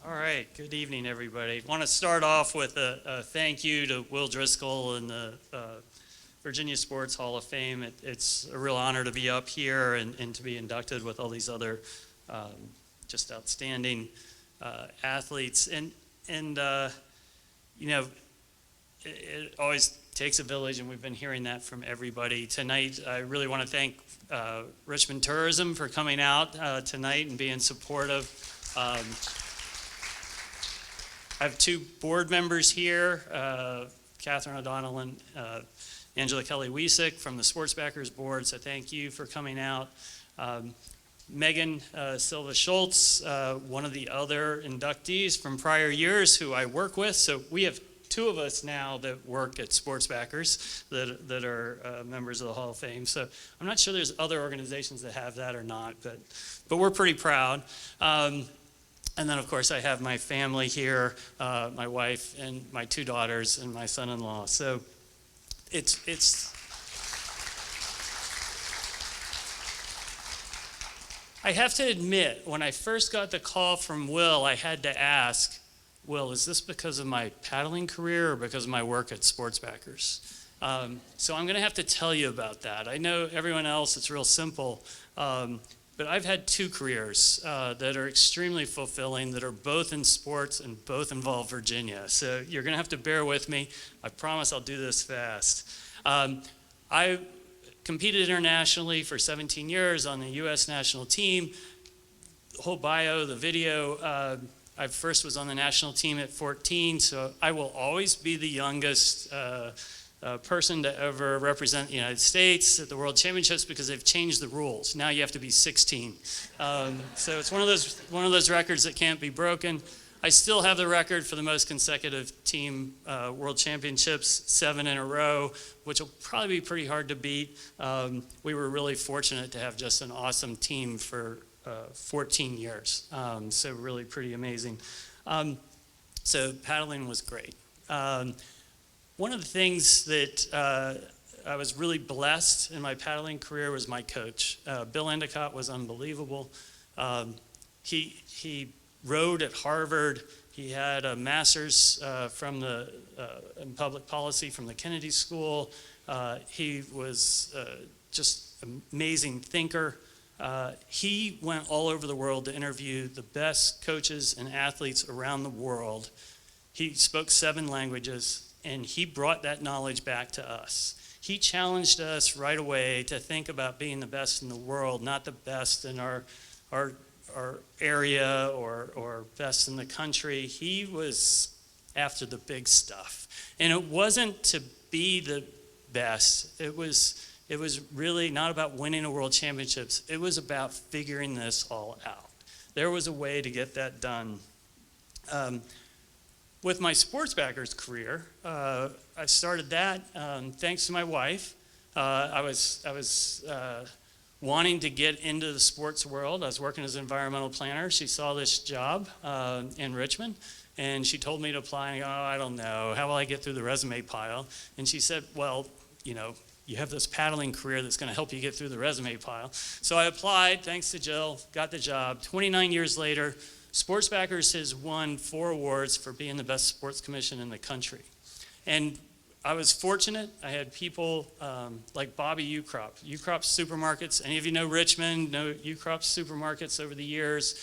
All right, good evening, everybody. I want to start off with a thank you to Will Driscoll and the Virginia Sports Hall of Fame. It's a real honor to be up here and to be inducted with all these other um, just outstanding athletes. And you know, it always takes a village, and we've been hearing that from everybody. Tonight, I really want to thank Richmond Tourism for coming out tonight and being supportive. I have two board members here, Catherine O'Donnell and Angela Kelly-Wiesek from the Sports Backers Board, so thank you for coming out. Megan Silva Schultz, one of the other inductees from prior years who I work with, so we have two of us now that work at Sports Backers that are members of the Hall of Fame. So I'm not sure there's other organizations that have that or not, but we're pretty proud. And then, of course, I have my family here, my wife and my two daughters and my son-in-law. So it's I have to admit, when I first got the call from Will, I had to ask, Will, is this because of my paddling career or because of my work at Sports Backers? So I'm going to have to tell you about that. I know everyone else, it's real simple. But I've had two careers that are extremely fulfilling, that are both in sports and both involve Virginia. So you're going to have to bear with me. I promise I'll do this fast. I competed internationally for 17 years on the U.S. national team. The whole bio, the video, I first was on the national team at 14, so I will always be the youngest person to ever represent the United States at the World Championships because they've changed the rules. Now you have to be 16. So it's one of those records that can't be broken. I still have the record for the most consecutive team World Championships, 7 in a row, which will probably be pretty hard to beat. We were really fortunate to have just an awesome team for 14 years. So really pretty amazing. So paddling was great. One of the things that I was really blessed in my paddling career was my coach. Bill Endicott was unbelievable. He rowed at Harvard. He had a master's in public policy from the Kennedy School. He was just an amazing thinker. He went all over the world to interview the best coaches and athletes around the world. He spoke 7 languages. And he brought that knowledge back to us. He challenged us right away to think about being the best in the world, not the best in our area or best in the country. He was after the big stuff. And it wasn't to be the best. It was really not about winning a world championships. It was about figuring this all out. There was a way to get that done. With my Sports Backers career, I started that thanks to my wife. I was wanting to get into the sports world. I was working as an environmental planner. She saw this job in Richmond, and she told me to apply. And I go, I don't know. How will I get through the resume pile? And she said, well, you have this paddling career that's going to help you get through the resume pile. So I applied, thanks to Jill, got the job. 29 years later, Sports Backers has won 4 awards for being the best sports commission in the country. And I was fortunate. I had people like Bobby Ukrop Supermarkets. Any of you know Richmond, know Ukrop Supermarkets over the years.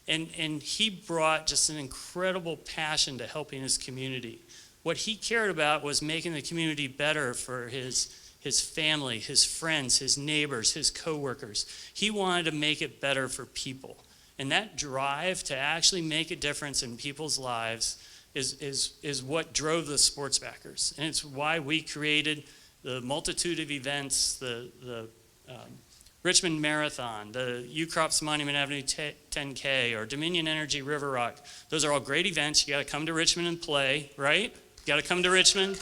And he brought just an incredible passion to helping his community. What he cared about was making the community better for his family, his friends, his neighbors, his coworkers. He wanted to make it better for people. And that drive to actually make a difference in people's lives is what drove the Sports Backers. And it's why we created the multitude of events, the Richmond Marathon, the Ucrops Monument Avenue 10K, or Dominion Energy River Rock. Those are all great events. You got to come to Richmond and play, right? You got to come to Richmond.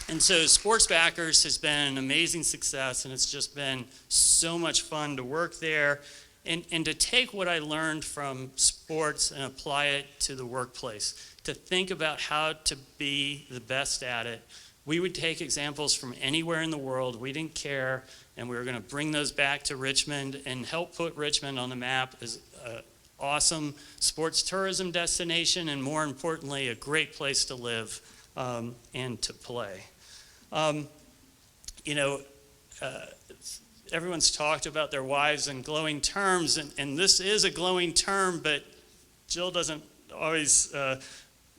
And so Sports Backers has been an amazing success, and it's just been so much fun to work there. And to take what I learned from sports and apply it to the workplace, to think about how to be the best at it. We would take examples from anywhere in the world. We didn't care, and we were going to bring those back to Richmond and help put Richmond on the map as awesome sports tourism destination, and more importantly, a great place to live and to play. You know, everyone's talked about their wives in glowing terms, and this is a glowing term, but Jill doesn't always,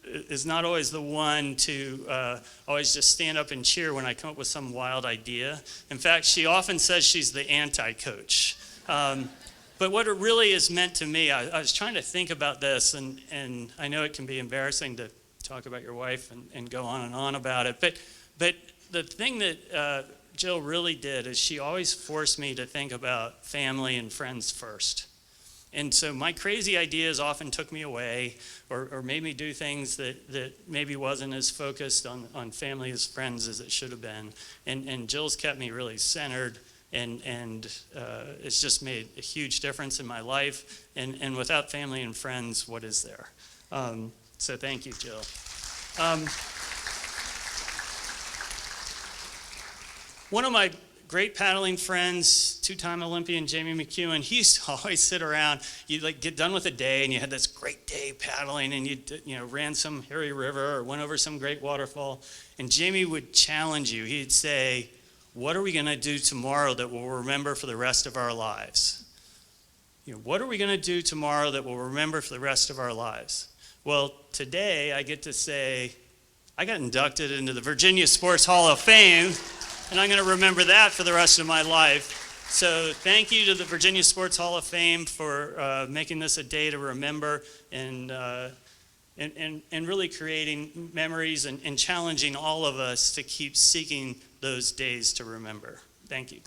is not always the one to always just stand up and cheer when I come up with some wild idea. In fact, she often says she's the anti-coach. But what it really is meant to me, I was trying to think about this, and I know it can be embarrassing to talk about your wife and go on and on about it, but the thing that Jill really did is she always forced me to think about family and friends first. And so my crazy ideas often took me away or made me do things that maybe wasn't as focused on family as friends as it should have been. And Jill's kept me really centered, and it's just made a huge difference in my life. And without family and friends, what is there? So thank you, Jill. One of my great paddling friends, two-time Olympian Jamie McEwen, he used to always sit around. You'd like get done with a day, and you had this great day paddling, and you ran some hairy river or went over some great waterfall. And Jamie would challenge you. He'd say, "What are we going to do tomorrow that we'll remember for the rest of our lives?" You know, what are we going to do tomorrow that we'll remember for the rest of our lives? Well, today I get to say, I got inducted into the Virginia Sports Hall of Fame, and I'm going to remember that for the rest of my life. So thank you to the Virginia Sports Hall of Fame for making this a day to remember and really creating memories and challenging all of us to keep seeking those days to remember. Thank you.